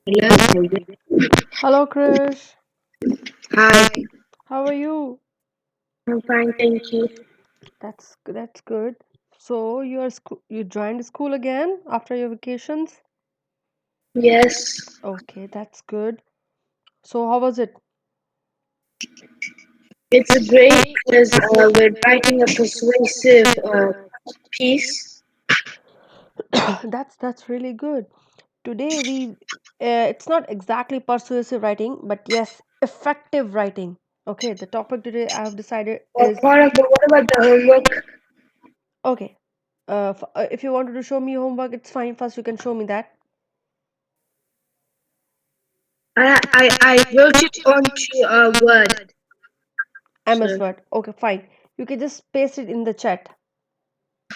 Hello. Hello, Krish. Hi. How are you? I'm fine, thank you. That's good. So you joined school again after your vacations? Yes, Okay, that's good. So how was it? it's great because we're writing a persuasive piece. That's really good. Today it's not exactly persuasive writing, but yes, effective writing. Okay, the topic today I have decided is What about the homework? okay. If you wanted to show me homework, it's fine. First, you can show me that. I wrote it onto a word. MS So, Word. Okay, fine. You can just paste it in the chat.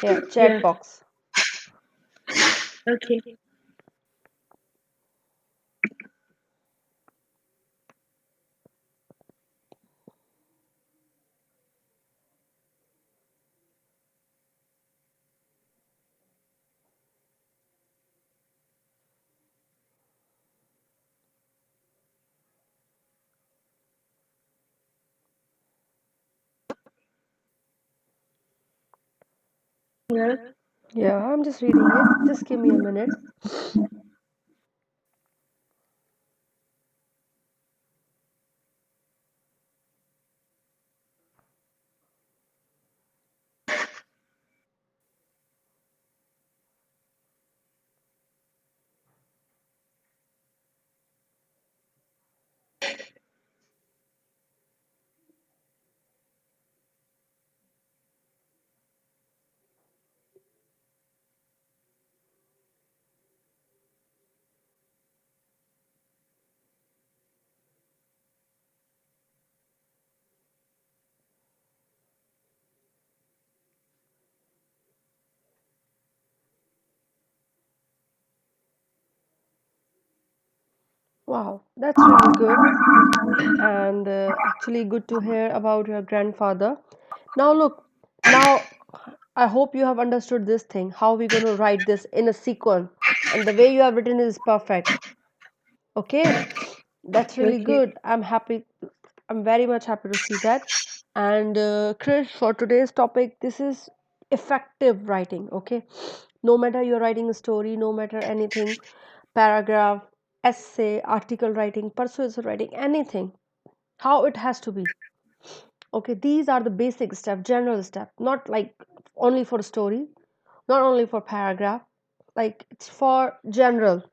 Here, chat yeah, box. okay. Yeah. Yeah, I'm just reading it. Just give me a minute. Wow, that's really good. And actually, good to hear about your grandfather. Now, look, now I hope you have understood this thing how we're going to write this in a sequence. And the way you have written it is perfect. Okay, that's really Okay. good. I'm happy. I'm very much happy to see that. And Krish, for today's topic, this is effective writing. Okay, no matter you're writing a story, no matter anything, paragraph, essay, article writing, persuasive writing, anything, how it has to be. Okay, these are the basic steps, general steps, not like only for story, not only for paragraph, like it's for general.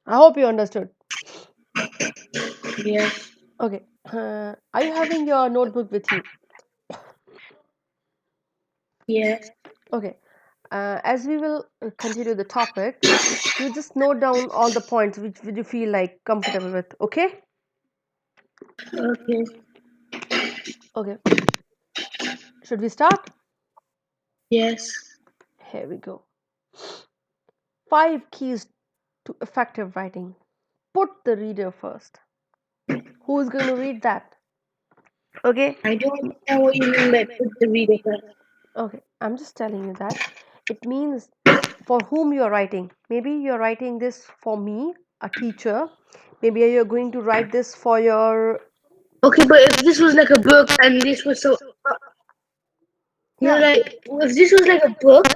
I hope you understood. Yes. Okay, are you having your notebook with you? Yes. Okay, as we will continue the topic, you just note down all the points which you feel like comfortable with. Okay. Okay. Okay, should we start? Yes. Here we go. Five keys to effective writing. Put the reader first. Who's going to read that? Okay. I don't understand what you mean by put the reader first. Okay, I'm just telling you that it means for whom you're writing. Maybe you're writing this for me, a teacher. Maybe you're going to write this for your. Okay, but if this was like a book and this was so, Yeah. like, if this was like a book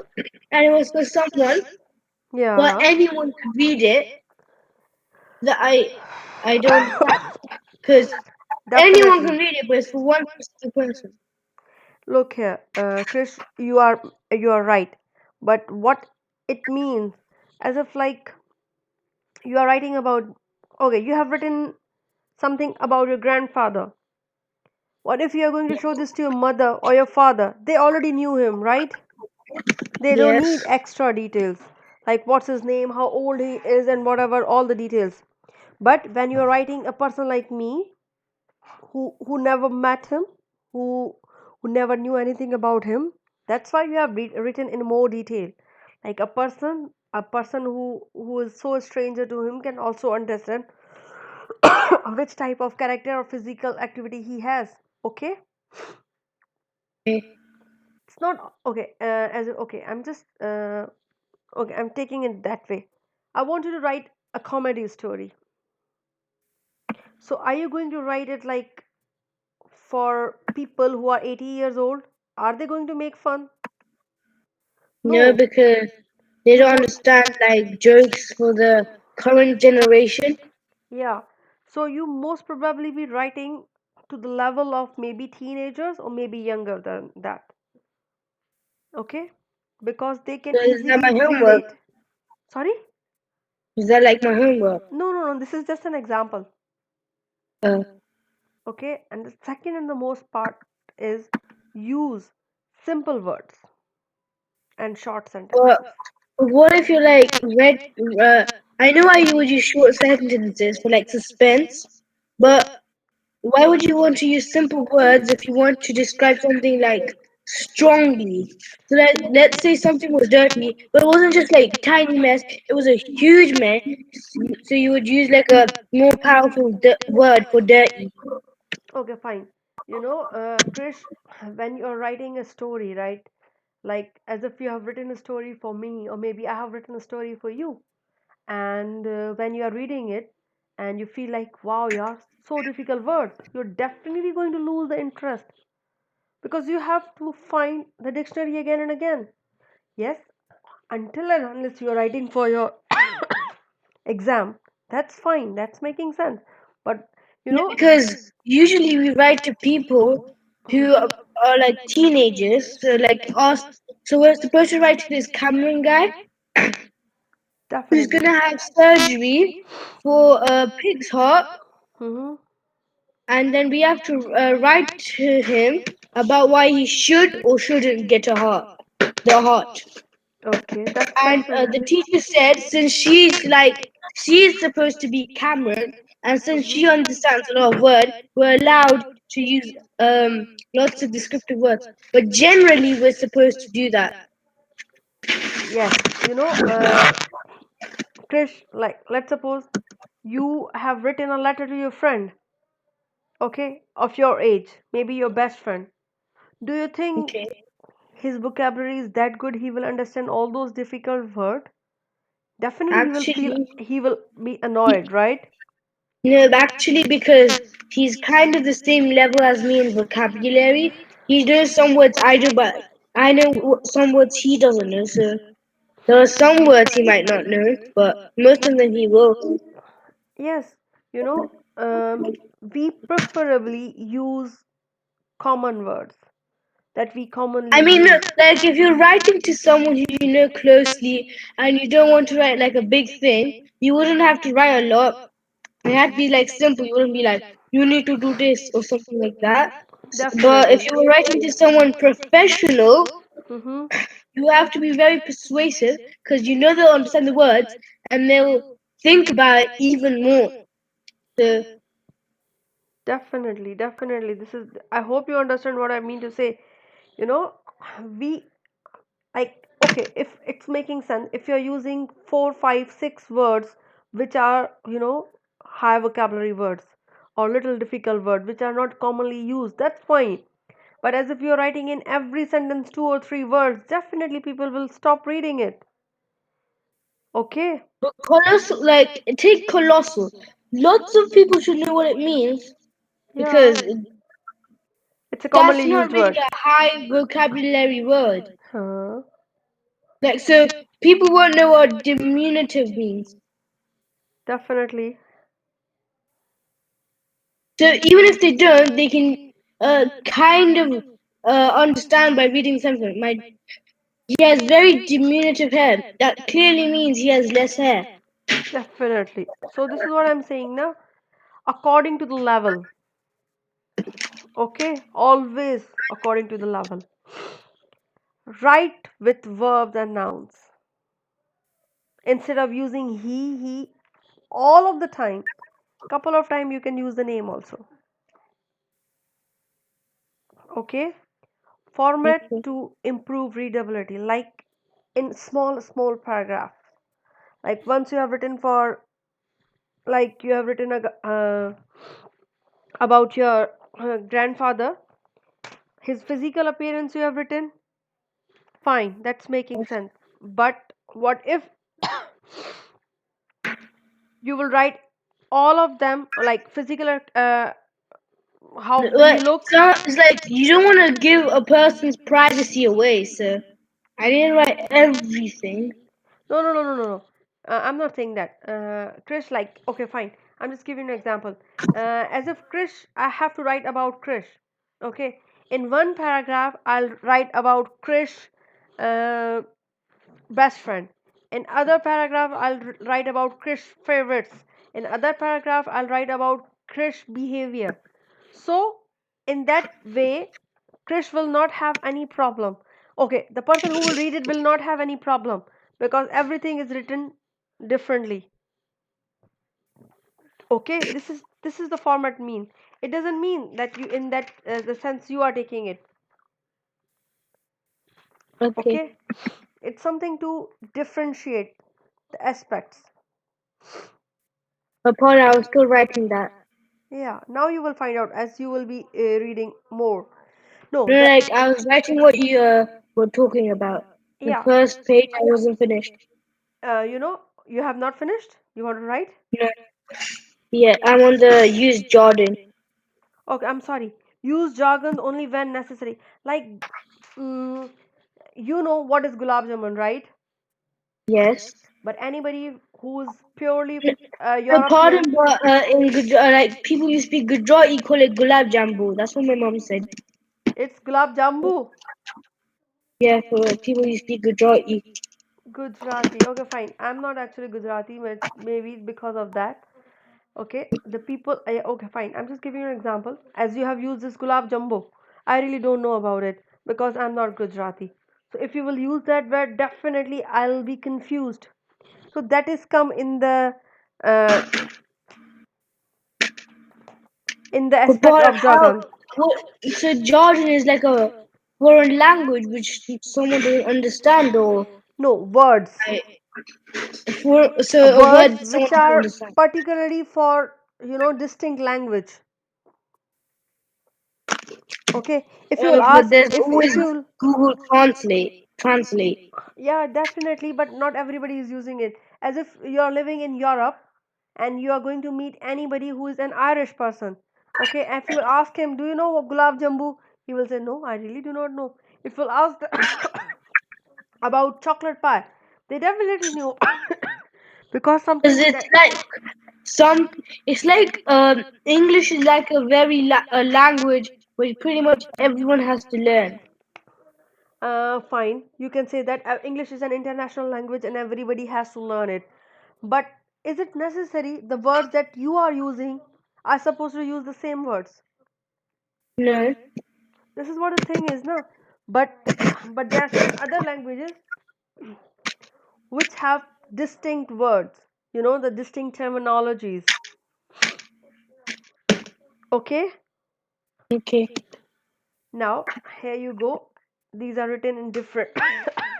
and it was for someone, but Yeah. anyone could read it, that I don't because anyone can Definitely. read it, but it's for one specific person. Look here, Krish, you are right. But what it means, as if like you are writing about. Okay, you have written something about your grandfather. What if you are going to show this to your mother or your father? They already knew him, right? They don't need Yes, extra details like what's his name, how old he is, and whatever, all the details. But when you're writing a person like me who never met him, who who never knew anything about him, that's why you have written in more detail. Like a person who is so stranger to him can also understand which type of character or physical activity he has. Okay, okay, it's not okay. Okay, I'm just okay. I'm taking it that way. I want you to write a comedy story. So are you going to write it like for people who are 80 years old? Are they going to make fun? No, No. because they You don't mo understand like jokes for the current generation. Yeah. So you most probably be writing to the level of maybe teenagers or maybe younger than that. Okay? Because they can So is that easily my homework? relate. Sorry? Is that like my homework? No, no, no. This is just an example. Uh, Okay? And the second and the most part is use simple words and short but sentences. what if you like read? Uh, I know why you would use short sentences for like suspense, but why would you want to use simple words if you want to describe something like strongly? So let's say something was dirty, but it wasn't just like tiny mess. It was a huge mess. So you would use like a more powerful word for dirty. Okay, fine. Krish, when you're writing a story, right? Like as if you have written a story for me, or maybe I have written a story for you. And when you are reading it and you feel like, wow, yeah, so difficult words, you're definitely going to lose the interest because you have to find the dictionary again and again. Yes, until and unless you're writing for your exam, that's fine, that's making sense. But you No, know, because usually we write to people who are like teenagers. So like us. So we're supposed to write to this Cameron guy who's definitely. gonna have surgery for a pig's heart, Mm-hmm. and then we have to write to him about why he should or shouldn't get the heart. Okay, that's And the definitely. teacher said, since she's supposed to be Cameron, and since she understands a lot of words, we're allowed to use lots of descriptive words. But generally, we're supposed to do that. Yes, Krish, like let's suppose you have written a letter to your friend, okay, of your age, maybe your best friend. Do you think Okay. his vocabulary is that good he will understand all those difficult words? Definitely Actually, he will be he, annoyed, right? no, actually, because he's kind of the same level as me in vocabulary. He knows some words I do, but I know some words he doesn't know. So there are some words he might not know, but most of them he will. Yes, you know, we preferably use common words that we commonly I mean, use. look, like if you're writing to someone who you know closely and you don't want to write like a big thing, you wouldn't have to write a lot. It had to be like simple. You wouldn't be like, you need to do this or something like that. But if Definitely. you were writing to someone professional, Mm-hmm. you have to be very persuasive because you know they'll understand the words and they'll think about it even more. So, Definitely, definitely. I hope you understand what I mean to say. You know, we like, okay, if it's making sense, if you're using four, five, six words which are, high vocabulary words or little difficult words which are not commonly used, that's fine. But as if you're writing in every sentence two or three words, definitely people will stop reading it. Okay? but colossal, like, take colossal. Lots of people should know what it means Yeah. because It's a that's commonly not used really word. a high vocabulary word. Huh. Like, so people won't know what diminutive means. Definitely. So even if they don't, they can kind of understand by reading something. He has very diminutive hair. That clearly means he has less hair. Definitely. So this is what I'm saying now. According to the level. Okay? Always according to the level. Write with verbs and nouns. Instead of using he, all of the time. Couple of time you can use the name also. Okay? Format Okay. to improve readability. Like in small paragraph. Like once you have written for, like you have written about your grandfather, his physical appearance you have written, fine, that's making sense. But what if you will write all of them like physical how we But look. it's like you don't want to give a person's privacy away, so I didn't write everything. No, no, no, no, no, no. I'm not saying that. Krish, like, okay, fine. I'm just giving you an example. As if Krish, I have to write about Krish. Okay. In one paragraph, I'll write about Krish, uh, best friend. In other paragraph, I'll write about Krish favorites. In other paragraph, I'll write about Krish behavior. So, in that way, Krish will not have any problem. Okay, the person who will read it will not have any problem because everything is written differently. Okay, this is the format mean. It doesn't mean that you in that the sense you are taking it. Okay. Okay, it's something to differentiate the aspects. Upon I was still writing that. Yeah, now you will find out as you will be reading more. No, No, the like I was writing what you were talking about. The yeah, first page I wasn't finished. you have not finished. You want to write? No. Yeah, I'm on the use Jordan. Okay, I'm sorry. Use jargon only when necessary. Like, mm, you know what is gulab jamun, right? Yes. But anybody who's purely Pardon, European, but in like people who speak Gujarati call it gulab jambu. That's what my mom said. it's gulab jambu. Yeah, for people who speak Gujarati. Gujarati. Okay, fine. I'm not actually Gujarati, but maybe because of that. Okay, the people. Okay, fine. I'm just giving you an example. As you have used this gulab jambu, I really don't know about it because I'm not Gujarati. So if you will use that word, definitely I'll be confused. So that is come uh, in the But aspect of how? jargon. What? So Jordan is like a foreign language which someone doesn't understand, or No, words. like, so a word Words that someone which doesn't are understand. particularly for distinct language. Okay, if you will But ask, there's if always you will, Google Translate. Translate. yeah, definitely, but not everybody is using it. As if you're living in Europe and you are going to meet anybody who is an Irish person. Okay, if you will ask him, do you know what gulab jambu? He will say, no, I really do not know. If you'll ask about chocolate pie, they definitely knew because Because something it's that like some. It's like English is like a very a language which pretty much everyone has to learn. fine, you can say that English is an international language and everybody has to learn it. But is it necessary the words that you are using are supposed to use the same words? No. This is what the thing is now. But but there are some other languages which have distinct words, the distinct terminologies. Okay, Okay. now here you go. These are written in different.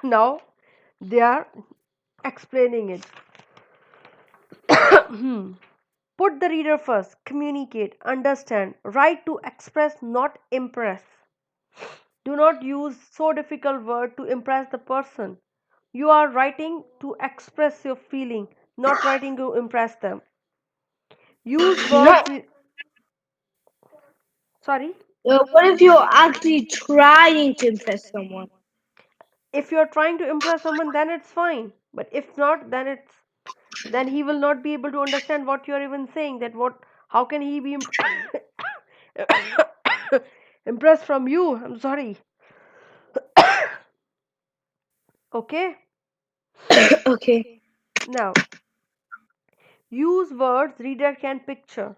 Now they are explaining it. Put the reader first, communicate, understand, write to express, not impress. Do not use so difficult word to impress the person. You are writing to express your feeling, not writing to impress them. Use No. words. Sorry. What if you're actually trying to impress someone? If you are trying to impress someone, then it's fine. But if not, then he will not be able to understand what you are even saying. That what? How can he be impressed from you? I'm sorry. Okay. Okay. Now use words reader can picture.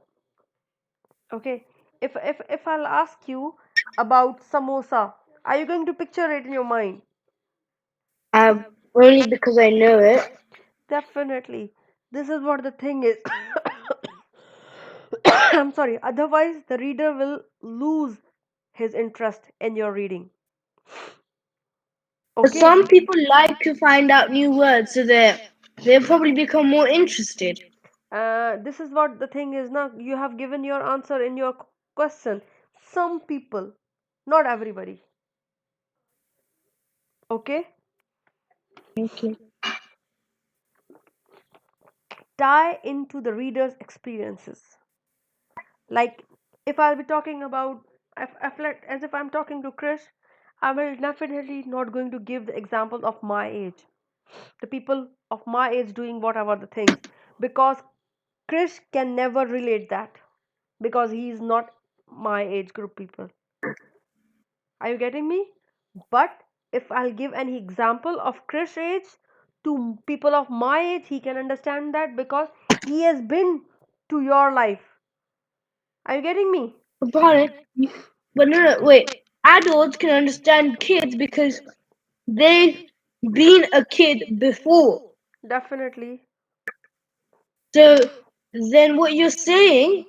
Okay. If I'll ask you about samosa, are you going to picture it in your mind? Only because I know it. Definitely. This is what the thing is. I'm sorry. Otherwise, the reader will lose his interest in your reading. Okay. Some people like to find out new words, so they'll probably become more interested. This is what the thing is now. You have given your answer in your question. Some people, not everybody. Okay. Okay. tie into the reader's experiences. Like if I'll be talking about, as if I'm talking to Krish, I will definitely not going to give the example of my age, the people of my age doing whatever the things, because Krish can never relate that because he is not my age group people. Are you getting me? But if I'll give any example of Krish age to people of my age, he can understand that because he has been to your life. Are you getting me? Upon it, but no, no, wait. Adults can understand kids because they've been a kid before. Definitely. So then what you're saying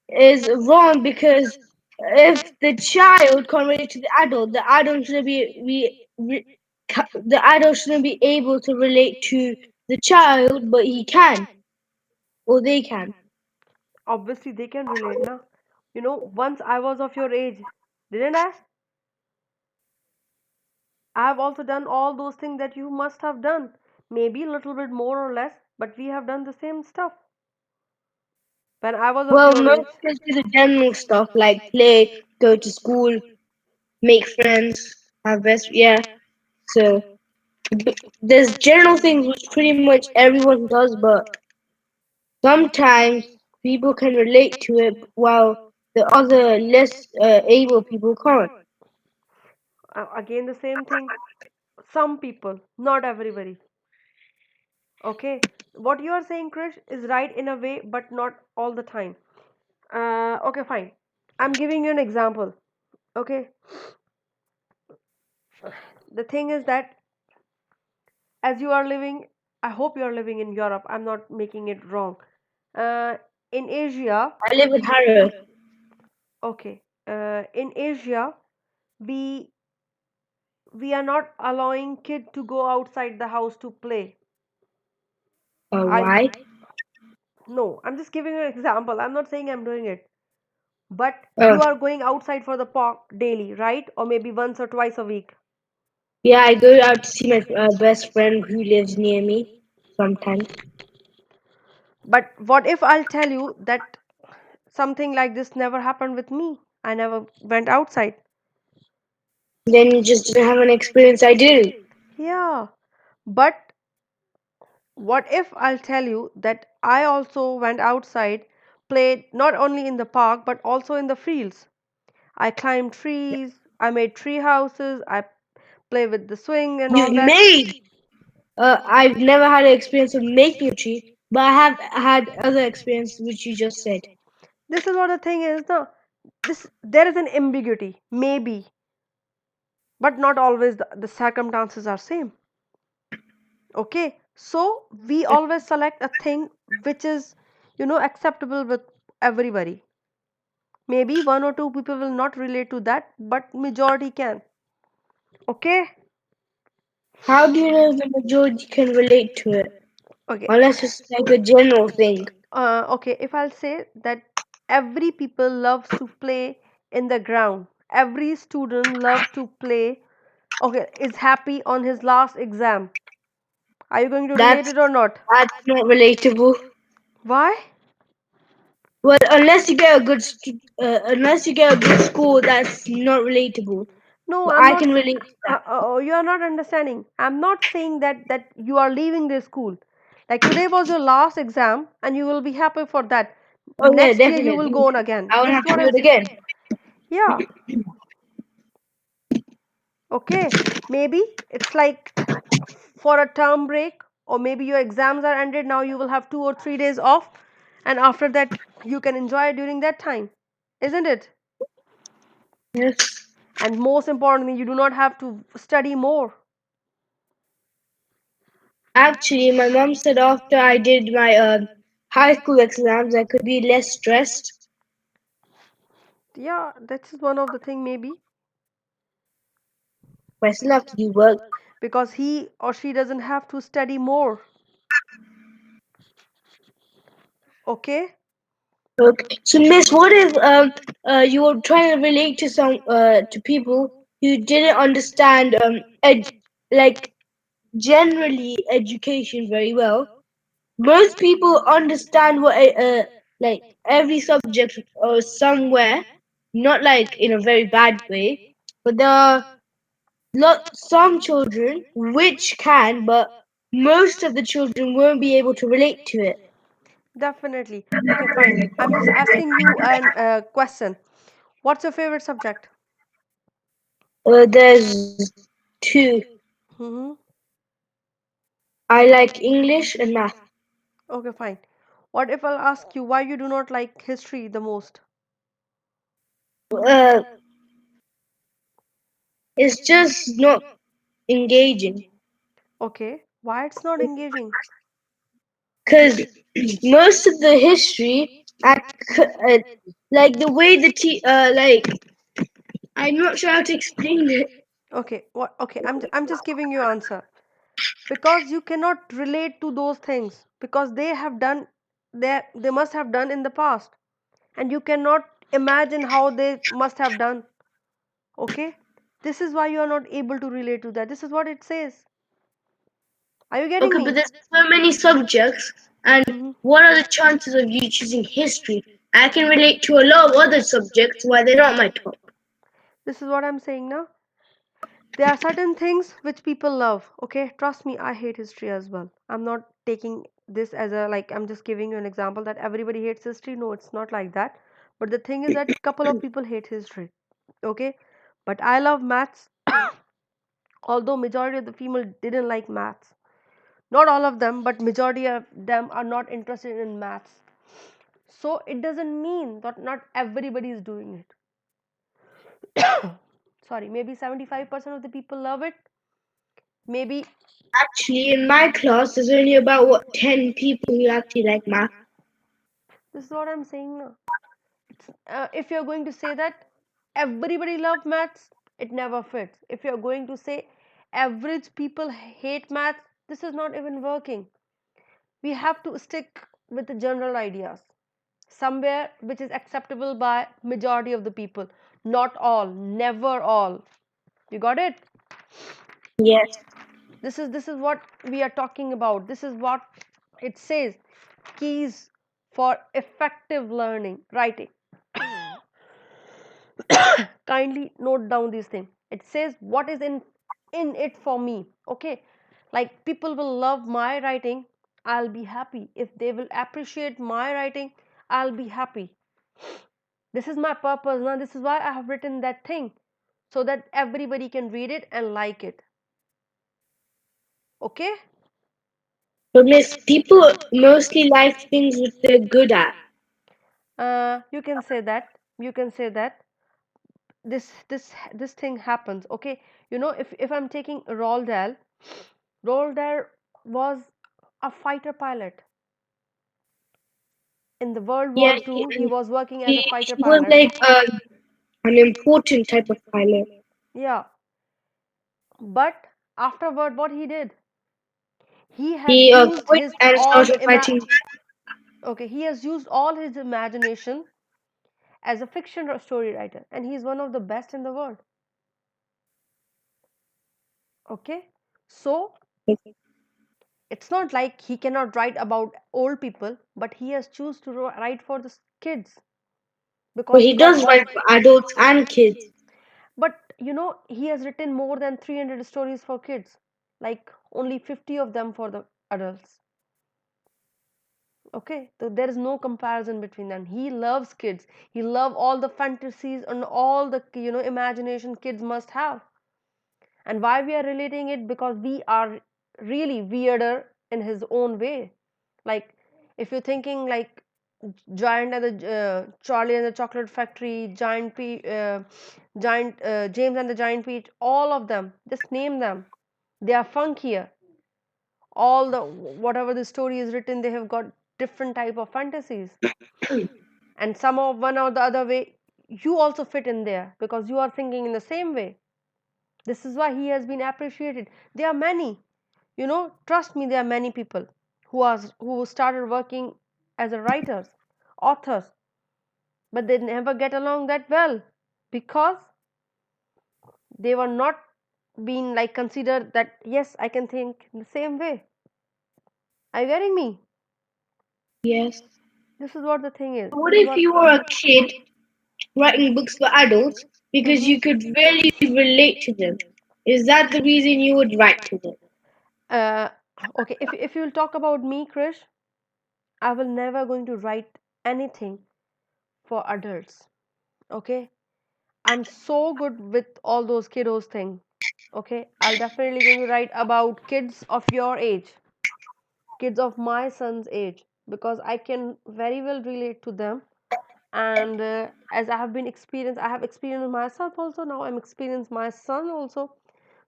is wrong because if the child can't relate to the adult shouldn't the adult shouldn't be able to relate to the child, but he can or they can. Obviously, they can relate now. Once I was of your age, didn't I? I have also done all those things that you must have done. Maybe a little bit more or less, but we have done the same stuff when I was of Well, your most age. kids do the general stuff like play, go to school, make friends, have best. Yeah. So there's general things which pretty much everyone does, but sometimes people can relate to it while the other less able people can't. Again, the same thing. Some people, not everybody. Okay, what you are saying, Krish, is right in a way, but not all the time. Okay, fine. I'm giving you an example. Okay, the thing is that as you are living, I hope you are living in Europe. I'm not making it wrong. Uh, in Asia, I live in Harrow. okay, in Asia, we we are not allowing kid to go outside the house to play. I Why? No, I'm just giving you an example. I'm not saying I'm doing it. But Oh, you are going outside for the park daily, right? Or maybe once or twice a week. yeah, I go out to see my best friend who lives near me sometimes. But what if I'll tell you that something like this never happened with me? I never went outside. Then you just didn't have an experience I do. Yeah. But what if I'll tell you that I also went outside, played not only in the park but also in the fields? I climbed trees, I made tree houses, I play with the swing and You've all that. made. I've never had an experience of making a tree, but I have had other experiences which you just said. This is what the thing is, no. This There is an ambiguity, maybe, but not always the circumstances are same. Okay, so we always select a thing which is acceptable with everybody. Maybe one or two people will not relate to that, but majority can. Okay. How do you know the majority can relate to it? Okay. Unless it's like a general thing. Okay, if I'll say that every people loves to play in the ground, every student love to play, okay, is happy on his last exam. Are you going to relate That's it or not? that's not relatable. Why? Well, unless you get a good score, that's not relatable. No, But I'm I not. can relate to that. You are not understanding. I'm not saying that you are leaving the school. Like today was your last exam, and you will be happy for that. Oh yeah, Next year you will definitely. go on again. I would This is have to what do I'm. it again. Yeah. Okay. Maybe it's like for a term break, or maybe your exams are ended. Now you will have 2 or 3 days off, and after that you can enjoy during that time, isn't it? Yes. And most importantly, you do not have to study more. Actually, my mom said after I did my high school exams, I could be less stressed. Yeah, that's one of the thing maybe But I still have to do work. because he or she doesn't have to study more. Okay. Okay. So, Miss, what if you were trying to relate to some to people who didn't understand like generally education very well, most people understand what like every subject somewhere, not like in a very bad way, but there are some children which can, but most of the children won't be able to relate to it. Definitely. Okay, fine. I'm just asking you an question. What's your favorite subject? There's two. Mm-hmm. I like English and math. Okay, fine. What if I'll ask you why you do not like history the most? Uh, it's just not engaging Okay, why it's not engaging? because most of the history, like the way like I'm not sure how to explain it. Okay, what? Okay, I'm just giving you answer because you cannot relate to those things because they have done they must have done in the past and you cannot imagine how they must have done. Okay, this is why you are not able to relate to that. This is what it says. Are you getting Okay, but me? there's so many subjects, and Hmm. what are the chances of you choosing history? I can relate to a lot of other subjects why they're not my top. This is what I'm saying now. There are certain things which people love. Okay, trust me, I hate history as well. I'm not taking this as a like, I'm just giving you an example that everybody hates history. No, it's not like that. But the thing is that couple of people hate history. Okay, but I love maths. Although majority of the female didn't like maths, not all of them, but majority of them are not interested in maths. So it doesn't mean that not everybody is doing it. Sorry, maybe 75% of the people love it. Maybe. Actually, in my class, there's only about 10 people who actually like math. This is what I'm saying now. If you're going to say that everybody love maths, it never fits. If you're going to say average people hate maths, this is not even working. We have to stick with the general ideas, somewhere which is acceptable by majority of the people, not all, never all. You got it? Yes. This is what we are talking about. This is what it says. Keys for effective learning, writing. Kindly note down these things. It says what is in it for me. Okay, like people will love my writing, I'll be happy. If they will appreciate my writing, I'll be happy. This is my purpose now. This is why I have written that thing, so that everybody can read it and like it. Okay. But Miss, people mostly like things that they're good at. You can say that. You can say that. This thing happens. Okay, if I'm taking Roald Dahl was a fighter pilot in the World Yeah, War II. He was working as he, a fighter he was pilot. like an important type of pilot. Yeah, but afterward, what he did, he has He used quit his and all started fighting. okay, he has used all his imagination as a fiction story writer, and he's one of the best in the world. Okay, so it's not like he cannot write about old people, but he has choose to write for the kids But because he he got does all. write for adults and kids. But he has written more than 300 stories for kids, like only 50 of them for the adults. Okay, so there is no comparison between them. He loves kids. He loves all the fantasies and all the imagination kids must have. And why we are relating it? Because we are really weirder in his own way. Like if you're thinking like Giant and the Charlie and the Chocolate Factory, Giant James and the Giant Peach, all of them. Just name them. They are funkier. All the whatever the story is written, they have got different type of fantasies, and some of one or the other way. You also fit in there because you are thinking in the same way. This is why he has been appreciated. There are many, trust me, there are many people who started working as a writers, authors, but they never get along that well because they were not being like considered that yes, I can think in the same way. Are you getting me? Yes. This is what the thing is. What This is if what. you were a kid writing books for adults because Mhm. you could really relate to them? Is that the reason you would write to them? Uh, okay, if you'll talk about me, Krish, I will never going to write anything for adults. Okay, I'm so good with all those kiddos thing. Okay, I'll definitely going to write about kids of your age, kids of my son's age, because I can very well relate to them. And as I have been experienced, I have experienced myself also. Now I'm experienced my son also,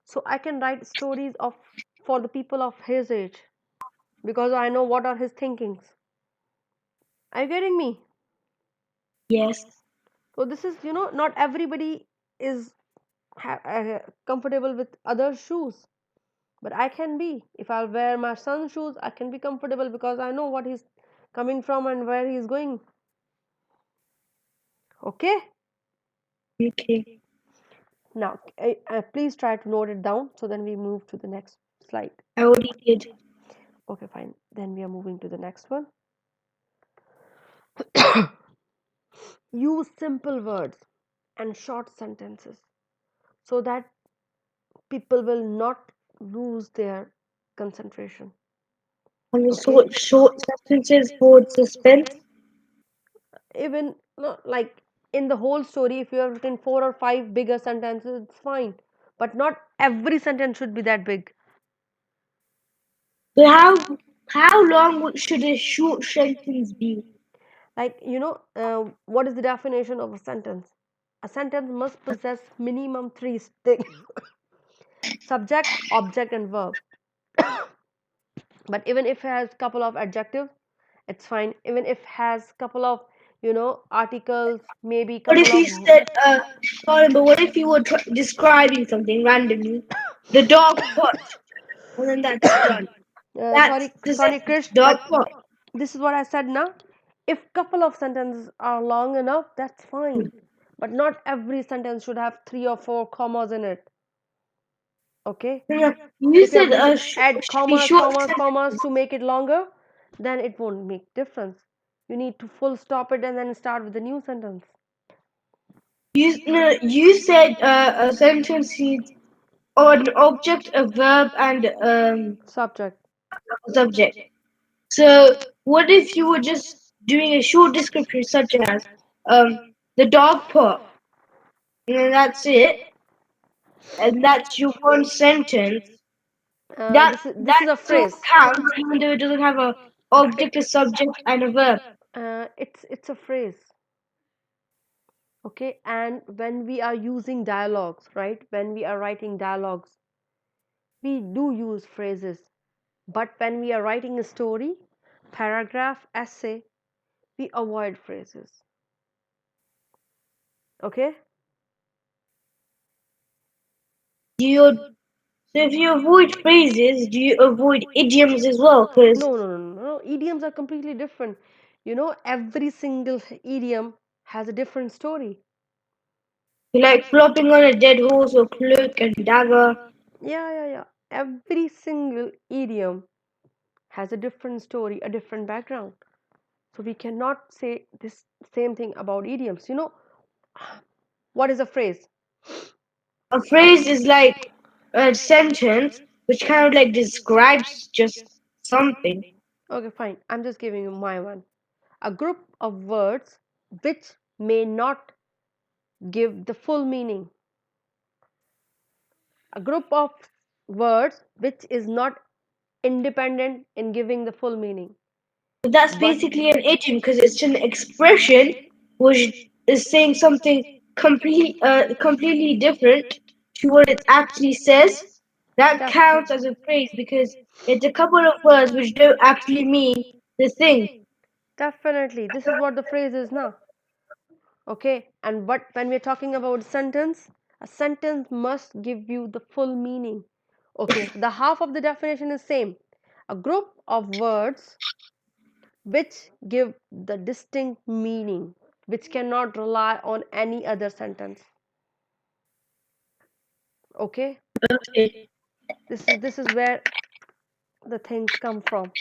so I can write stories of for the people of his age because I know what are his thinkings. Are you getting me? Yes. So this is, not everybody is comfortable with other shoes, but I can be. If I'll wear my son's shoes, I can be comfortable because I know what he's coming from and where he's going. Okay. Okay. Now, please try to note it down so then we move to the next slide. I already did. Okay, fine. Then we are moving to the next one. Use simple words and short sentences so that people will not lose their concentration. And the Okay, short sentences for suspense. even no, like in the whole story, if you have written four or five bigger sentences, it's fine, but not every sentence should be that big. So how long should a short sentence be? Like, what is the definition of a sentence? A sentence must possess minimum three things: subject, object, and verb. But even if it has couple of adjectives, it's fine. Even if has couple of articles, maybe What couple if of you said, Colin, but what if you were describing something randomly? The dog pot, and then that's done. That's sorry, the sorry, sentence. Krish, Dog but pot. this is what I said now. If couple of sentences are long enough, that's fine. But not every sentence should have three or four commas in it. Okay? No, no, you If you're said going to add should be commas, short commas, commas sentences. to make it longer, then it won't make difference. You need to full stop it and then start with a new sentence. You said a sentence is an object, a verb, and Subject. a subject. So what if you were just doing a short description such as the dog pot, and then that's it, and that's your one sentence. That This that is a still phrase. counts even though it doesn't have a object, a subject, and a verb. It's a phrase. Okay, and when we are using dialogues, right? When we are writing dialogues, we do use phrases. But when we are writing a story, paragraph, essay, we avoid phrases. Okay? Do you so if you avoid phrases, do you avoid idioms as well? Because No, no, no, no, no. Idioms are completely different. Every single idiom has a different story. you like flopping on a dead horse or cloak and dagger. Yeah, yeah, yeah. Every single idiom has a different story, a different background. So we cannot say this same thing about idioms. What is a phrase? A phrase is like a sentence which kind of like describes just something. Okay, fine. I'm just giving you my one. A group of words which may not give the full meaning. A group of words which is not independent in giving the full meaning. But that's But basically an idiom because it's an expression which is saying something completely different to what it actually says. That counts as a phrase because it's a couple of words which don't actually mean the thing. definitely, this is what the phrase is now. Okay, and what when we're talking about a sentence must give you the full meaning. Okay, the half of the definition is same. A group of words which give the distinct meaning, which cannot rely on any other sentence. Okay, Okay. this is where the things come from.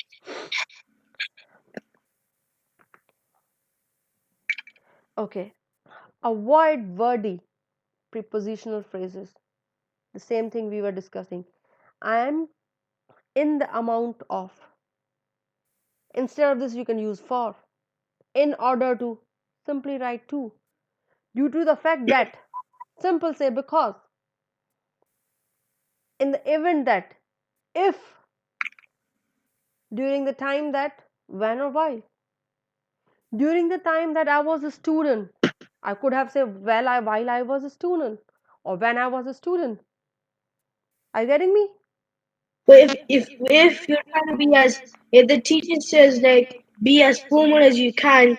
Okay. Avoid wordy prepositional phrases. The same thing we were discussing. I am in the amount of. Instead of this, you can use for. In order to. Simply write to. Due to the fact that. Simple say because. In the event that. If. During the time that. When or why. During the time that I was a student. I could have said while I was a student. Or when I was a student. Are you getting me? But if you're trying to be as if the teacher says like be as formal as you can,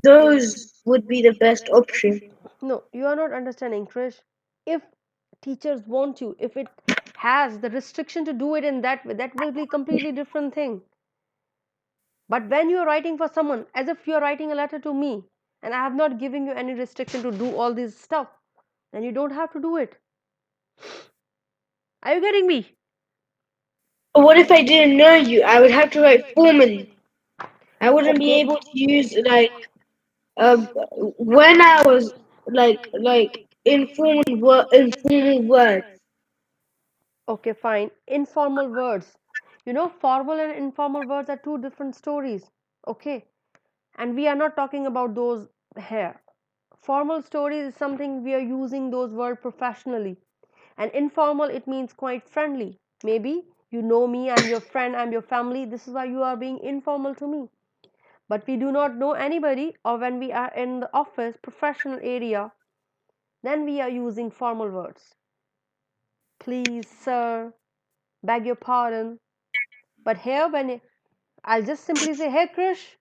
those would be the best option. No, you are not understanding, Krish. If teachers want you, if it has the restriction to do it in that way, that will be completely different thing. But when you are writing for someone, as if you are writing a letter to me, and I have not given you any restriction to do all this stuff, then you don't have to do it. Are you getting me? But what if I didn't know you? I would have to write formally. I wouldn't be Okay. able to use like when I was like informal words. Okay, fine. Informal words. Formal and informal words are two different stories. Okay. And we are not talking about those here. Formal stories is something we are using those words professionally. And informal, it means quite friendly. Maybe you know me, I'm your friend, I'm your family. This is why you are being informal to me. But we do not know anybody, or when we are in the office, professional area, then we are using formal words. Please, sir, beg your pardon. But here, when I'll just simply say, hey, Krish,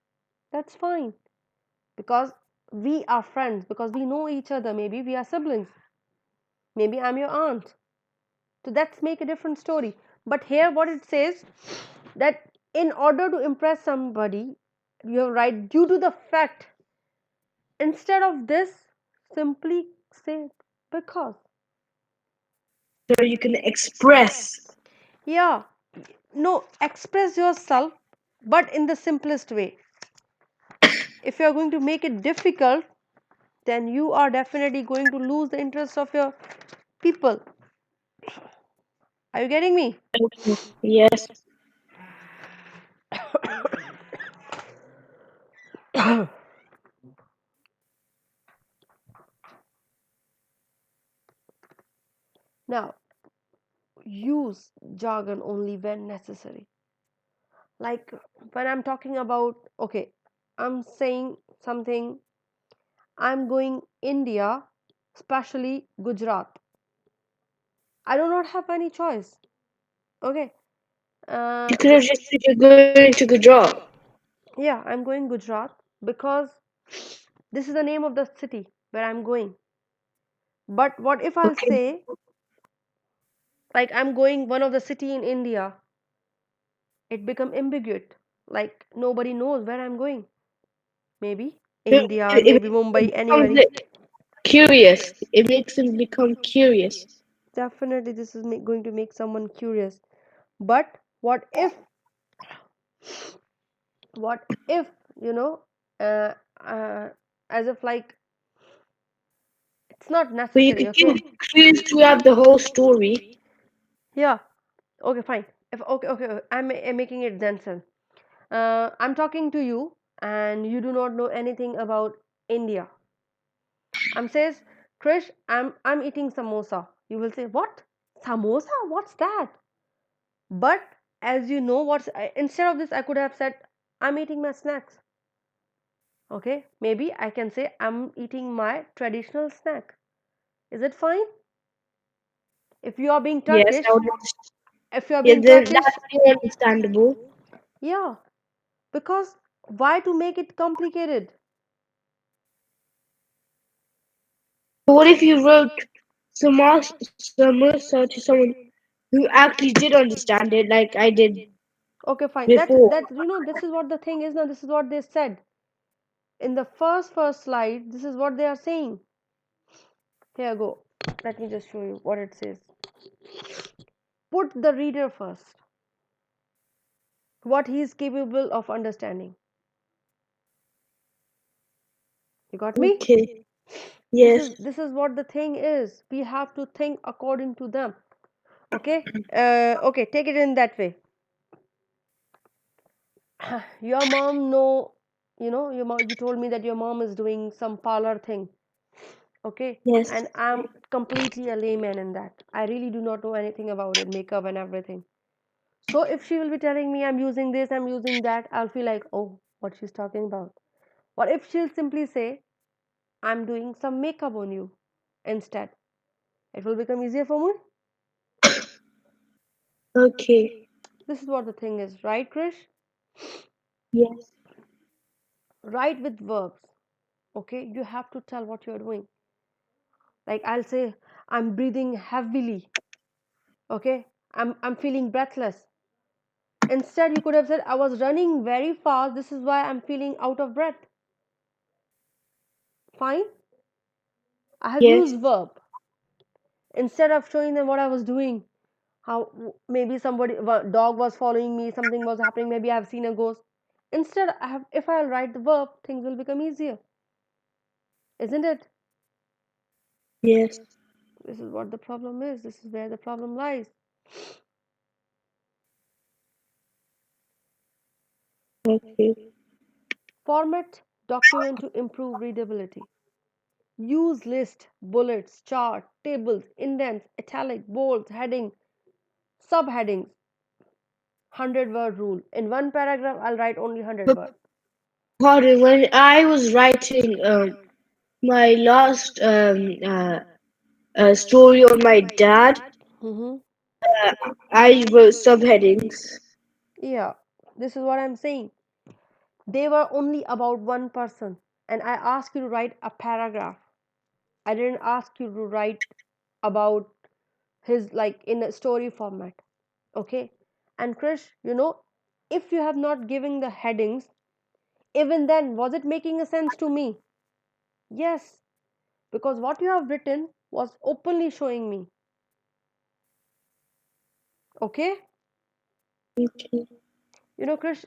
that's fine. Because we are friends, because we know each other. Maybe we are siblings. Maybe I'm your aunt. So that's make a different story. But here, what it says that in order to impress somebody, you write due to the fact. Instead of this, simply say because. So you can express. Yeah, no, express yourself, but in the simplest way. If you are going to make it difficult, then you are definitely going to lose the interest of your people. Are you getting me? Okay. Yes. Now, use jargon only when necessary. Like when I'm talking about, okay, I'm saying something, I'm going India, especially Gujarat. I do not have any choice. Okay. You could have just said you're going to Gujarat. Yeah, I'm going Gujarat because this is the name of the city where I'm going. But what if I'll Okay. say, like, I'm going one of the city in India? It become ambiguous. Like nobody knows where I'm going. Maybe It, India, it maybe makes Mumbai, them become anywhere. curious. It makes them become curious. Definitely, this is going to make someone curious. But what if, you know, uh, uh, as if like it's not But you necessary, could okay? give clues throughout the whole story. Yeah, okay, fine. If okay, I'm making it denser. I'm talking to you, and you do not know anything about India. I'm says, Krish, I'm eating samosa. You will say, what? Samosa? What's that? But as you know, instead of this, I could have said, I'm eating my snacks. Okay, maybe I can say I'm eating my traditional snack. Is it fine? If you are being Yes, I Turkish, would. if you are Yeah, being then Turkish, that's more understandable. yeah, because why to make it complicated? But what if you wrote samosa to someone who actually did understand it, like I did Okay, fine. before? This is what the thing is now. This is what they said in the first slide. This is what they are saying. Here I go. Let me just show you what it says. Put the reader first. What he is capable of understanding. You got me? Okay. This Yes. is this is what the thing is. We have to think according to them. Okay? Okay, take it in that way. Your mom know, your mom, you told me that your mom is doing some parlor thing. Okay? Yes. And I'm completely a layman in that. I really do not know anything about it, makeup and everything. So if she will be telling me I'm using this, I'm using that, I'll feel like, oh, what she's talking about. Or if she'll simply say, I'm doing some makeup on you instead, it will become easier for me. Okay. This is what the thing is, right, Krish? Yes. Write with verbs. Okay, you have to tell what you're doing. Like I'll say, I'm breathing heavily. Okay, I'm feeling breathless. Instead, you could have said, I was running very fast. This is why I'm feeling out of breath. Fine. I have Yes. used verb instead of showing them what I was doing. How maybe somebody dog was following me, something was happening. Maybe I have seen a ghost. Instead, if I write the verb, things will become easier, isn't it? Yes. This is what the problem is. This is where the problem lies. Okay. Format document to improve readability. Use list, bullets, chart, tables, indents, italic, bold, heading, subheadings, 100-word rule. In one paragraph, I'll write only 100 But words. pardon, when I was writing my last story on my dad, Mm-hmm. I wrote subheadings. Yeah, this is what I'm saying. They were only about one person, and I asked you to write a paragraph. I didn't ask you to write about his, like, in a story format. Okay? And Krish, if you have not given the headings, even then, was it making a sense to me? Yes, because what you have written was openly showing me. Okay? Okay. Krish,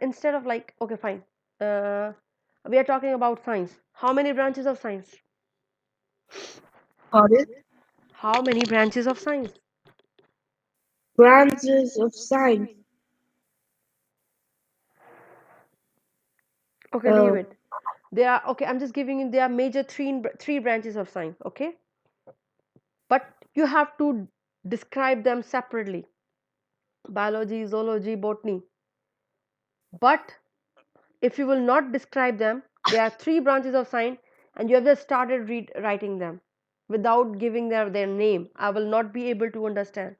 instead of like, okay, fine. Uh, we are talking about science. How many branches of science? Pardon? How many branches of science? Branches of science. Okay, leave Uh, it. They are okay. I'm just giving you. There are major three branches of science. Okay, but you have to describe them separately: biology, zoology, botany. But if you will not describe them, there are three branches of science, and you have just started writing them without giving their name. I will not be able to understand.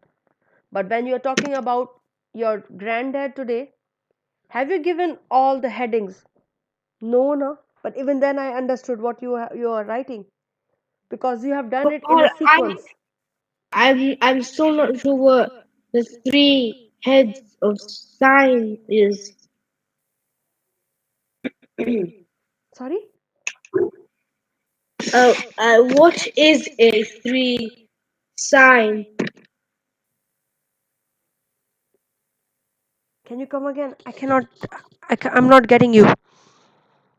But when you are talking about your granddad today, have you given all the headings? No, no. But even then, I understood what you are writing because you have done but it in a Paul, sequence. I'm still not sure what the three heads of sign is. Sorry? What is a three sign? Can you come again? I cannot. I'm not getting you.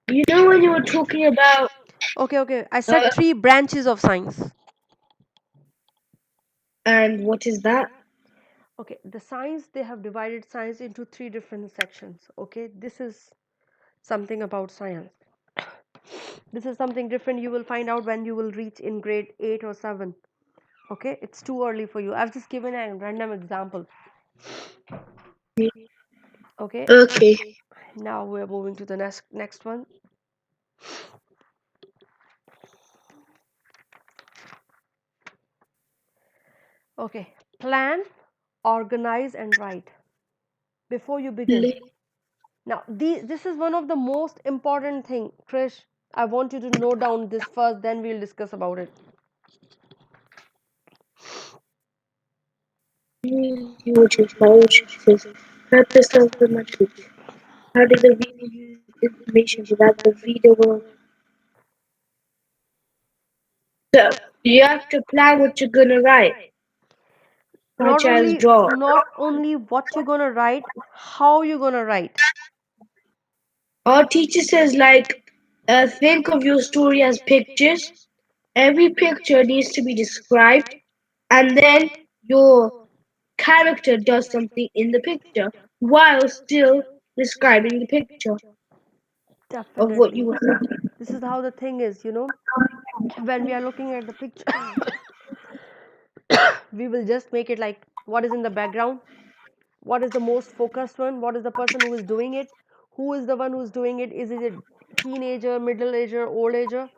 You know when you were talking about Okay, okay. I said uh, three branches of science. and what is that? Okay, the science, they have divided science into three different sections. Okay, this is something about science. This is something different you will find out when you will reach in grade 8 or 7. Okay, it's too early for you. I've just given a random example. Okay, Okay. now we're moving to the next one. Okay, plan, organize, and write before you begin. Now, this is one of the most important thing, Krish. I want you to note down this first, then we'll discuss about it. Which is says purpose of the matrix. How did the reader use information so that the reader will so you have to plan what you're gonna write, Not such as only draw. not only what you're gonna write, how you're gonna write. Our teacher says like Think of your story as pictures. Every picture needs to be described, and then your character does something in the picture while still describing the picture of what you Definitely. were. This is how the thing is, when we are looking at the picture, we will just make it like what is in the background, what is the most focused one, what is the person who is doing it, who is the one who is doing it, is it a teenager, middle ager, old ager,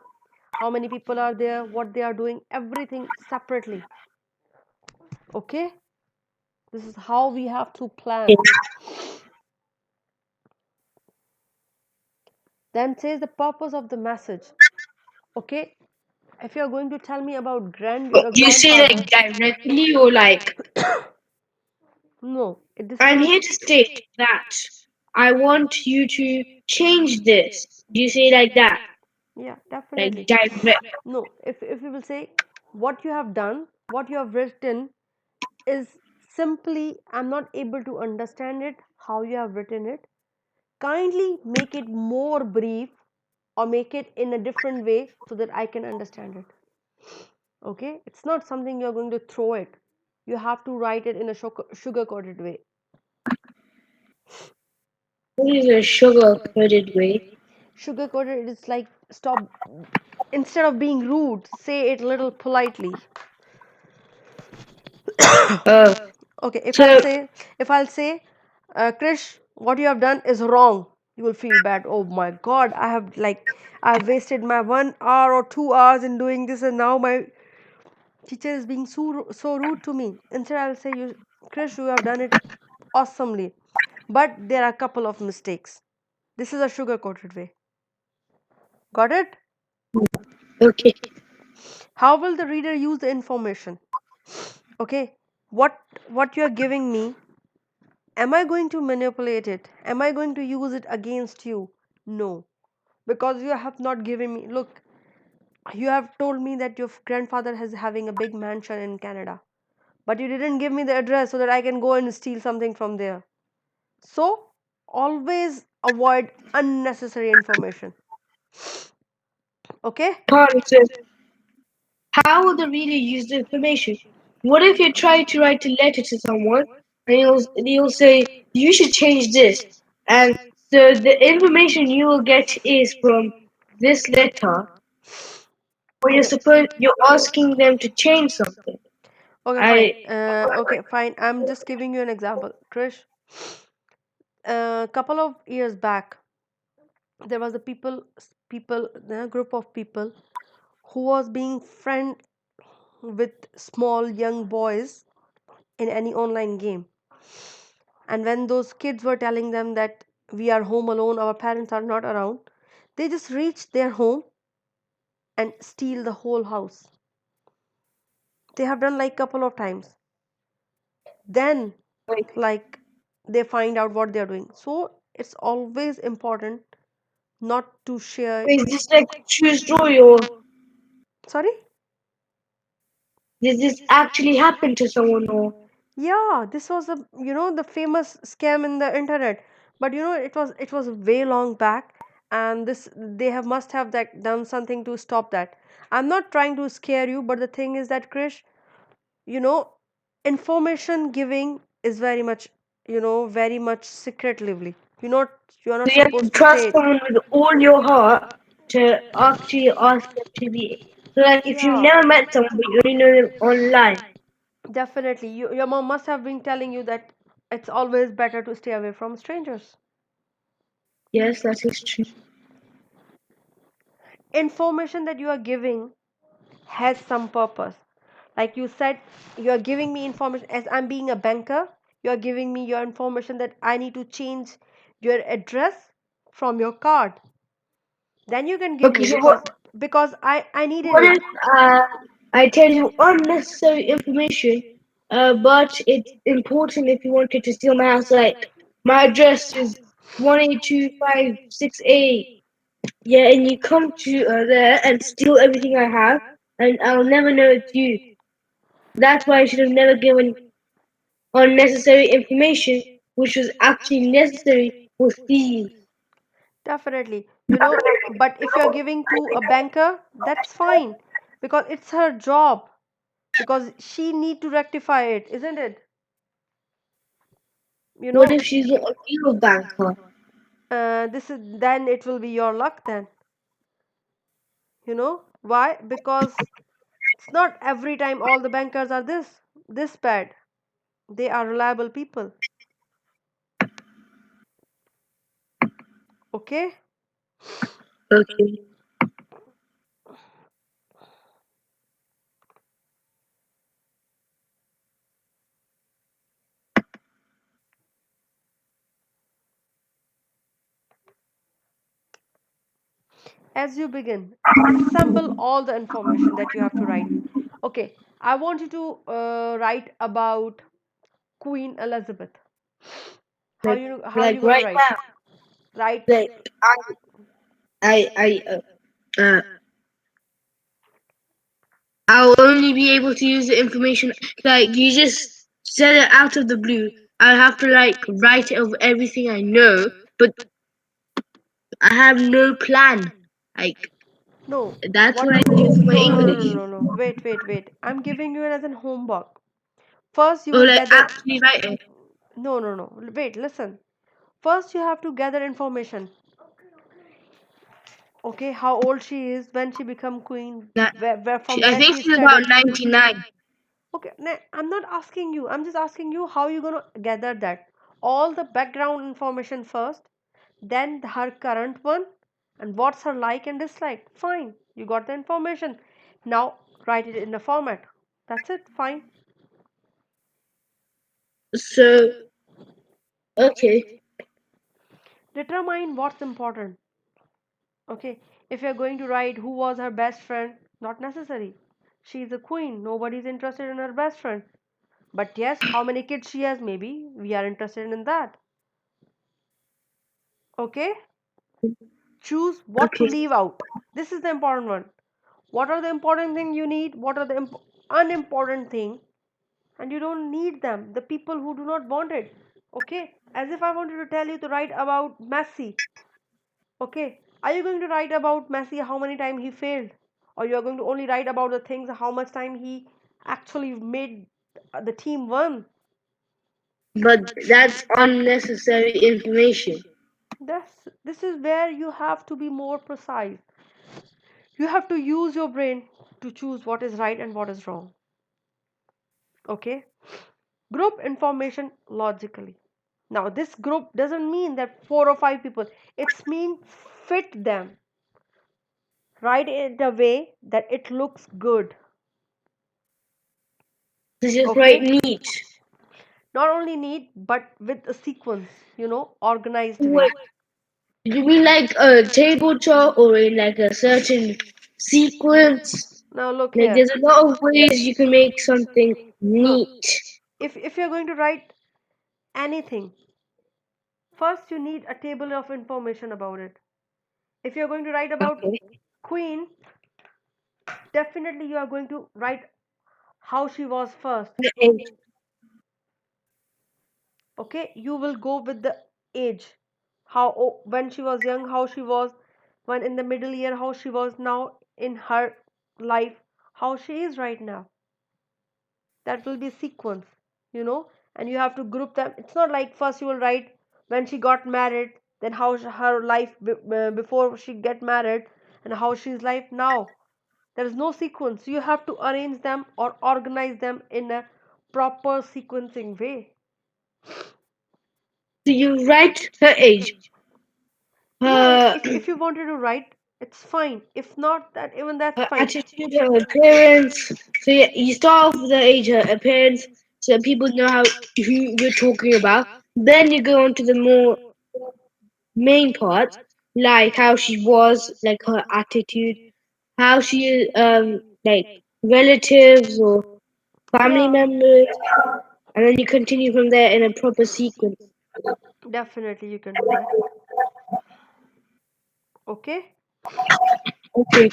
how many people are there, what they are doing, everything separately. Okay, this is how we have to plan. Then says the purpose of the message. Okay, if you are going to tell me about your Do you say grandfather, like directly or like, no, this is I'm not. here to state that I want you to change this? Do you say like that? Yeah, Like definitely. direct. No, if you will say what you have done, what you have written is simply, I'm not able to understand it, how you have written it. Kindly make it more brief or make it in a different way so that I can understand it. Okay, it's not something you're going to throw it. You have to write it in a sugar coated way. What is a sugar-coated way? Sugar coated is like, stop, instead of being rude, say it little politely. Uh, Okay, so if I'll say, Krish, what you have done is wrong, you will feel bad. Oh my God, I've wasted my 1 hour or 2 hours in doing this, and now my teacher is being so rude to me. Instead, I'll say, you, Krish, you have done it awesomely, but there are a couple of mistakes. This is a sugar coated way. Got it? okay, How will the reader use the information? Okay, what you are giving me, am I going to manipulate it? Am I going to use it against you? No, because you have not given me. Look, you have told me that your grandfather is having a big mansion in Canada, but you didn't give me the address so that I can go and steal something from there. So, always avoid unnecessary information. Okay? Khan says, how will the reader use the information? What if you try to write a letter to someone and you'll say, you should change this? And so the information you will get is from this letter, or Okay. you're asking them to change something. Okay, fine. I Okay, fine. I'm just giving you an example. Krish, a couple of years back, there was a group of people who was being friend with small young boys in any online game. And when those kids were telling them that we are home alone, our parents are not around, they just reached their home and steal the whole house. They have done like couple of times. Then like they find out what they are doing. So it's always important not to share. is this like a true story, or Sorry? did this actually happen to someone, or Yeah, this was the famous scam in the internet. But it was way long back, and this they have must have that done something to stop that. I'm not trying to scare you, but the thing is that, Krish, you know, information giving is very much secretively. You're so not you have to supposed to trust say it. someone with all your heart to actually ask them to be. So like if you've Yeah, never met someone but you only know them online, definitely. Your mom must have been telling you that it's always better to stay away from strangers. yes, that is true. Information that you are giving has some purpose. Like you said, you are giving me information as I'm being a banker. You are giving me your information that I need to change your address from your card. Then you can give Okay, me, so what because I needed what it. if I tell you unnecessary information, but it's important if you wanted to steal my house, like my address is 18256A. Yeah, and you come to there and steal everything I have, and I'll never know it's you. That's why I should have never given unnecessary information, which was actually necessary for thieves. Definitely. But if you're giving to a banker, that's fine because it's her job, because she need to rectify it, isn't it? You What know, if she's not a real banker? this is then it will be your luck then. Why? Because it's not every time all the bankers are this bad. They are reliable people. Okay? Okay. As you begin, assemble all the information that you have to write. Okay, I want you to write about Queen Elizabeth. How Like, you like gonna right write? now, Write. like I, I'll only be able to use the information. Like you just said it out of the blue. I have to like write it of everything I know, but I have no plan. Like No. that's What? what I do for my No, no, no, no, English. no, no. Wait, wait, wait. I'm giving you it as an homework. First, you Or will like gather. actually write it. No, no, no. Wait, listen. First, you have to gather information. Okay, how old she is, when she become queen, That from I where think she she's about studied. 99. Okay, I'm not asking you. I'm just asking you how you gonna gather that. All the background information first, then her current one, and what's her like and dislike. Fine, you got the information. Now write it in a format. That's it. Fine. So okay, Determine what's important. Okay, if you're going to write who was her best friend, not necessary. She's a queen. Nobody's interested in her best friend. But yes, how many kids she has, maybe we are interested in that. Okay, choose what to okay. leave out. This is the important one. What are the important thing you need? What are the unimportant thing? And you don't need them. The people who do not want it. Okay, as if I wanted to tell you to write about Messi. Okay, are you going to write about Messi how many times he failed? Or you are going to only write about the things how much time he actually made the team won? But that's unnecessary information. This is where you have to be more precise. You have to use your brain to choose what is right and what is wrong. Okay? Group information logically. Now, this group doesn't mean that four or five people, it's mean fit them. Write it in a way that it looks good. To just write Okay? neat. Not only neat, but with a sequence, organized way. What you mean like a table chart or in like a certain sequence? Now, look Like here. there's a lot of ways you can make something No, neat. if you're going to write anything, first you need a table of information about it. If you're going to write about Okay. queen, definitely you are going to write how she was first. The age. Okay, you will go with the age, when she was young, how she was when in the middle year, how she was now in her life, how she is right now. That will be sequence, you know and you have to group them. It's not like first you will write when she got married, then how her life before she get married, and how she's life now. There is no sequence. You have to arrange them or organize them in a proper sequencing way. So you write her age, No, her if you wanted to write, it's fine. If not, that even that's her fine. attitude, her appearance. So yeah, you start off with her age, her appearance, so that people know who you're talking about. Then you go on to the more main parts, like how she was, like her attitude, how she like relatives or family Yeah, members, and then you continue from there in a proper sequence. definitely you can do that. Okay. Okay.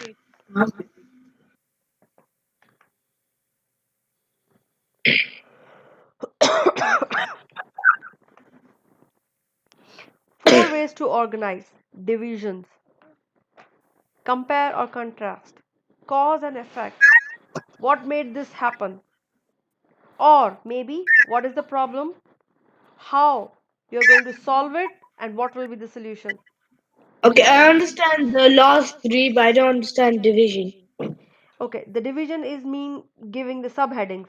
Four ways to organize, divisions, compare or contrast, cause and effect, what made this happen, or maybe what is the problem, how you're going to solve it, and what will be the solution. Okay, I understand the last three, but I don't understand division. Okay, the division is mean giving the subheadings.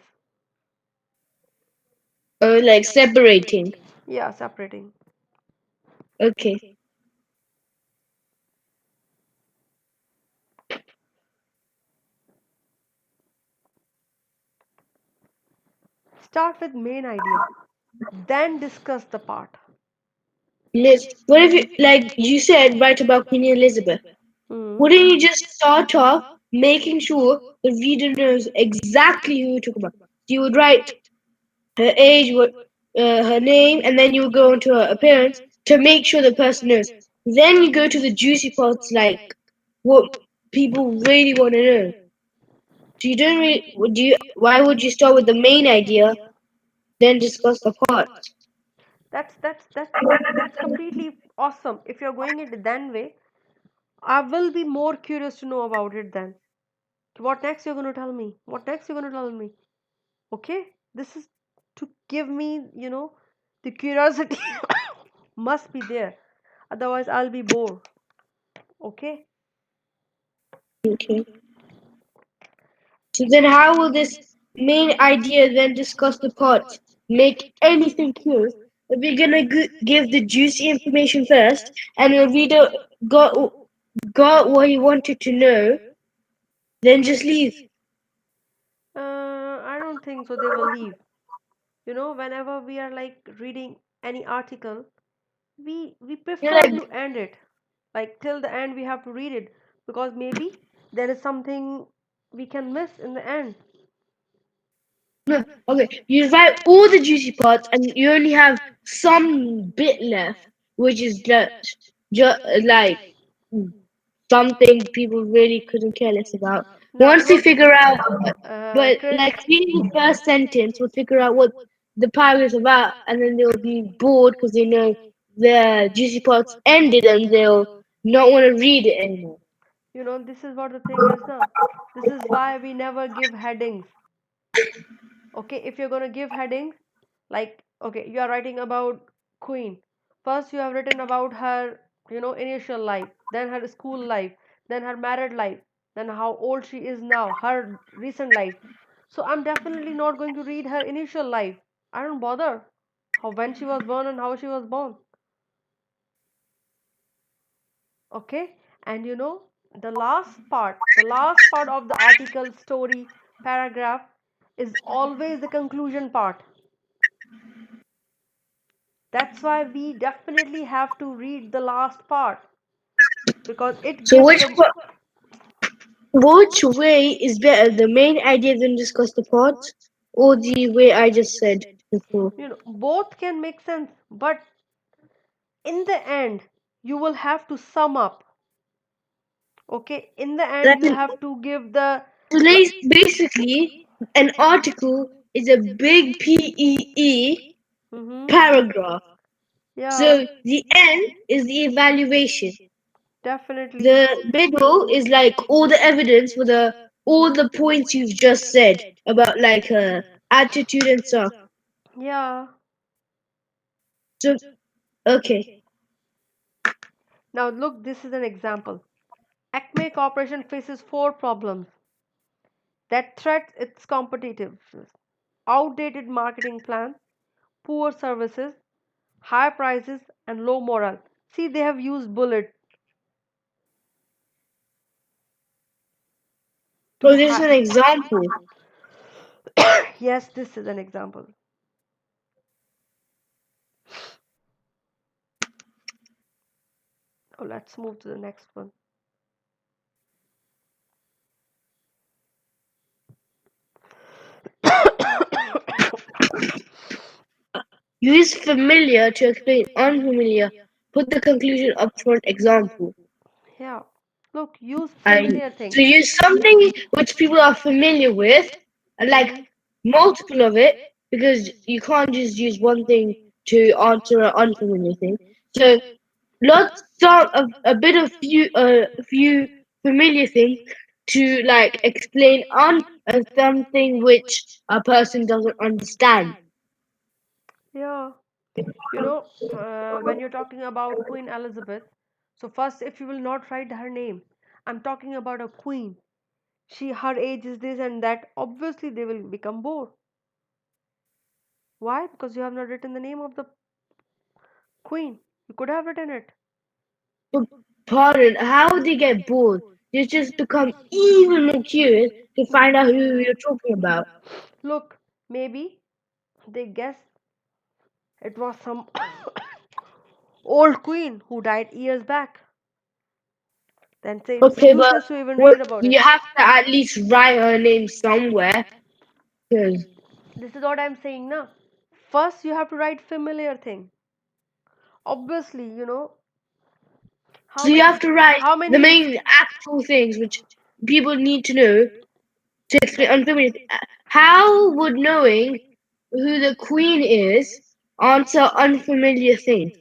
Like separating. Yeah, separating. Okay. Start with main idea, then discuss the part. Liz, what if you, like you said, write about Queen Elizabeth? Hmm. Wouldn't you just start off making sure the reader knows exactly who you're talking about? You would write her age, her name, and then you would go into her appearance to make sure the person knows. Then you go to the juicy parts, like what people really want to know. So you don't really. Do you? Why would you start with the main idea, then discuss the parts? That's completely awesome. If you're going it that way, I will be more curious to know about it then. What next you're going to tell me? What next you're going to tell me? Okay, this is to give me, the curiosity must be there. Otherwise, I'll be bored. Okay. Okay. So then, how will this main idea then discuss the parts make anything clear? If we're gonna give the juicy information first, and the reader got what he wanted to know, then just leave. I don't think so. They will leave. Whenever we are like reading any article, we You're prefer like, to end it. Like till the end, we have to read it because maybe there is something we can miss in the end. no, okay. You write all the juicy parts, and you only have some bit left, which is just like something people really couldn't care less about. Now, Once we look, figure out, but Chris. like reading the first sentence, we'll figure out what the paragraph is about, and then they'll be bored because they know the juicy parts ended, and they'll not want to read it anymore. This is what the thing is now. This is why we never give headings. Okay, if you're gonna give headings, like, okay, you are writing about Queen. First, you have written about her, initial life, then her school life, then her married life, then how old she is now, her recent life. So I'm definitely not going to read her initial life. I don't bother how when she was born and how she was born. Okay, and the last part of the article, story, paragraph is always the conclusion part. That's why we definitely have to read the last part because it So gives the which way is better, the main idea than discuss the parts, or the way I just said before? both can make sense, but in the end you will have to sum up. Okay, in the end Like you have to give the basically, an article is a big PEE mm-hmm. paragraph. Yeah, So the end is the evaluation. definitely. The middle is like all the evidence for the all the points you've just said about like attitude and stuff. Yeah. So okay. Now look, this is an example. Acme Corporation faces four problems that threat its competitiveness: outdated marketing plans, poor services, high prices, and low morale. See, they have used bullet to So this is an example. yes, this is an example. Oh, let's move to the next one. Use familiar to explain unfamiliar. Put the conclusion up front. Example. Yeah. Look, use I familiar so things. use something which people are familiar with, and like Hmm. multiple of it, because you can't just use one thing to answer an unfamiliar thing. So lots of a bit of few familiar things to like explain on something which a person doesn't understand. Yeah. You know, when you're talking about Queen Elizabeth, so first, if you will not write her name, I'm talking about a queen. Her age is this and that. Obviously, they will become bored. Why? Because you have not written the name of the queen. You could have written it. But pardon, how would they get bored? They just become even more curious to find out who you're talking about. Look, maybe they guess it was some old queen who died years back. Then say it's Okay, but useless to even what read about it. you have to at least write her name somewhere. 'Cause- This is what I'm saying now. First, you have to write familiar thing. Obviously, how so you many have to write how the many main actual things which people need to know to explain unfamiliar. How would knowing who the queen is answer unfamiliar things?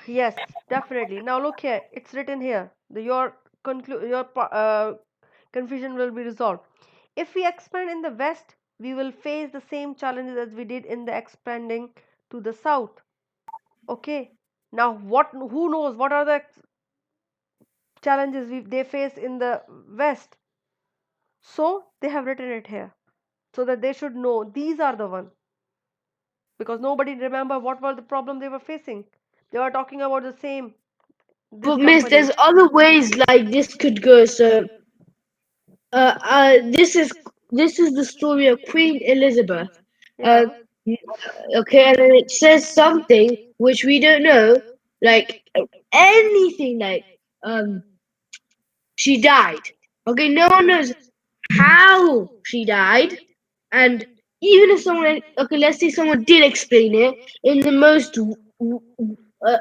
yes, definitely. Now look here, it's written here. Your confusion will be resolved. If we expand in the west, we will face the same challenges as we did in the expanding to the south. Okay. Now who knows what are the challenges they face in the west? So they have written it here so that they should know these are the one, because nobody remember what were the problem they were facing. They were talking about the same this But miss, company. there's other ways like this could go. So, this is the story of Queen Elizabeth. Uh, Yeah. okay, and then it says something which we don't know, like anything like she died. Okay, no one knows how she died, and even if someone, okay, let's say someone did explain it in the most,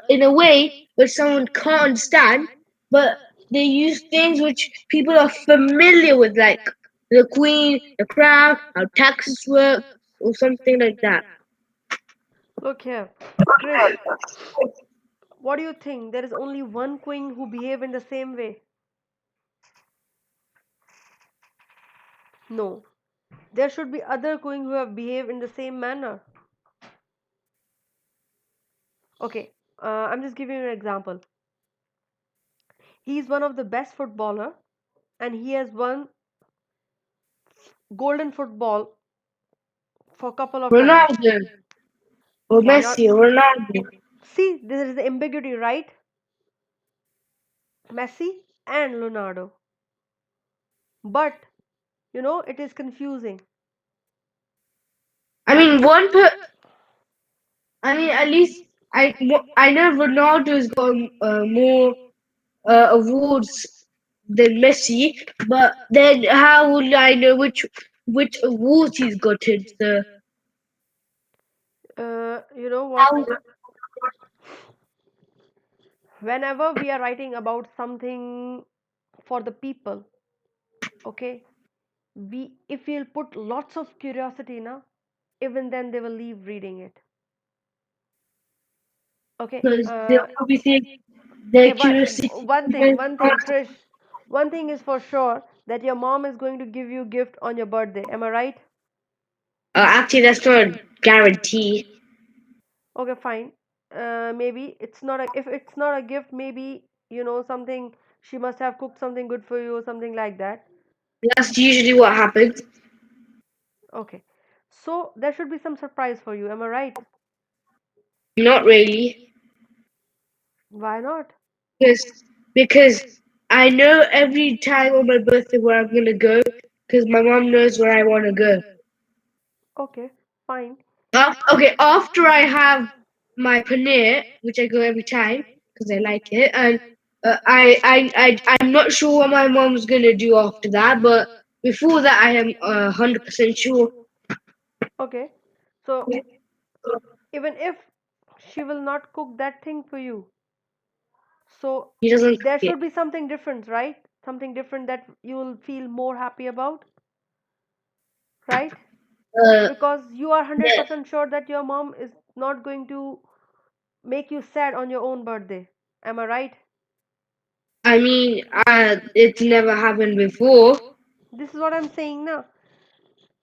in a way which someone can't understand, but they use things which people are familiar with, like the queen, the crown, how taxes work, or something like that. Look here, Krish. What do you think? There is only one queen who behave in the same way? No. There should be other queen who have behaved in the same manner. Okay. I'm just giving you an example. He is one of the best footballer, and he has won golden football for a couple of times. Ronaldo, or Why not? Messi, or Ronaldo. See, this is the ambiguity, right? Messi and Leonardo. But it is confusing. I That mean, is I mean, at least I know Ronaldo's got more awards than Messi, but then how would I know which awards he's gotten? So you know what? how Whenever we are writing about something for the people, okay, we if we'll put lots of curiosity now, even then they will leave reading it. Okay. because they'll probably think their Okay, but curiosity one thing, Krish, one thing is for sure that your mom is going to give you gift on your birthday. Am I right? actually that's not a guarantee. Okay, fine. Maybe it's not a if it's not a gift, maybe something she must have cooked something good for you or something like that. That's usually what happens. Okay, so there should be some surprise for you. Am I right? Not really, Why not? because because I know every time on my birthday where I'm gonna go, because my mom knows where I want to go. Okay, fine. Okay, after I have my paneer, which I go every time because I like it, and I'm not sure what my mom's gonna do after that, but before that, I am 100% sure. Okay, so even if she will not cook that thing for you, so He doesn't there cook it. should be something different, right? Something different that you will feel more happy about, right? Uh, Because you are yeah, 100% sure that your mom is not going to make you sad on your own birthday. Am I right? I mean, it's never happened before. This is what I'm saying now.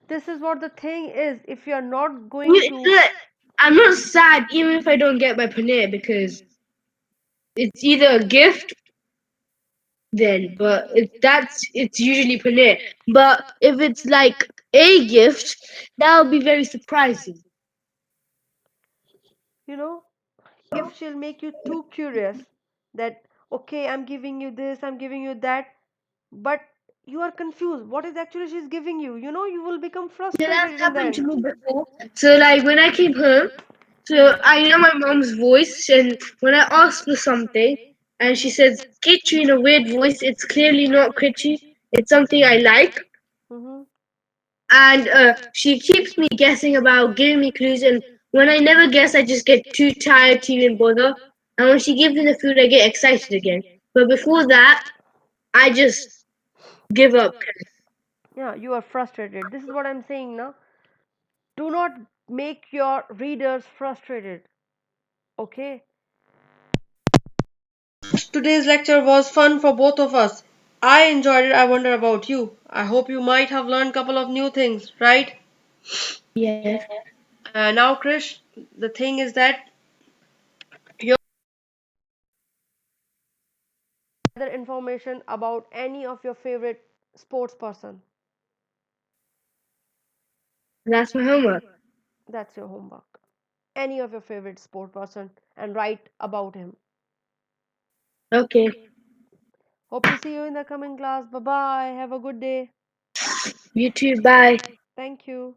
This is what the thing is. If you're not going It's to, like, I'm not sad even if I don't get my paneer because it's either a gift then, but if it's usually paneer. But if it's like a gift, that would be very surprising. you know, if she'll make you too curious that, okay, I'm giving you this, I'm giving you that, but you are confused. What is actually she's giving you? You will become Yeah, that's frustrated in the happened to end. me before. So like when I came home, so I know my mom's voice, and when I asked for something, and she says "kitchy" in a weird voice, it's clearly not kitchy. It's something I like, Mm-hmm. and she keeps me guessing about giving me clues, and when I never guess, I just get too tired to even bother. And when she gives me the food, I get excited again. But before that, I just give up. Yeah, you are frustrated. This is what I'm saying now. Do not make your readers frustrated. Okay? Today's lecture was fun for both of us. I enjoyed it. I wonder about you. I hope you might have learned a couple of new things, right? Yes. Now, Krish, the thing is that your other information about any of your favorite sports person. That's my homework. That's your homework. Any of your favorite sport person and write about him. Okay. Hope to see you in the coming class. Bye bye. Have a good day. You too. Bye. Thank you.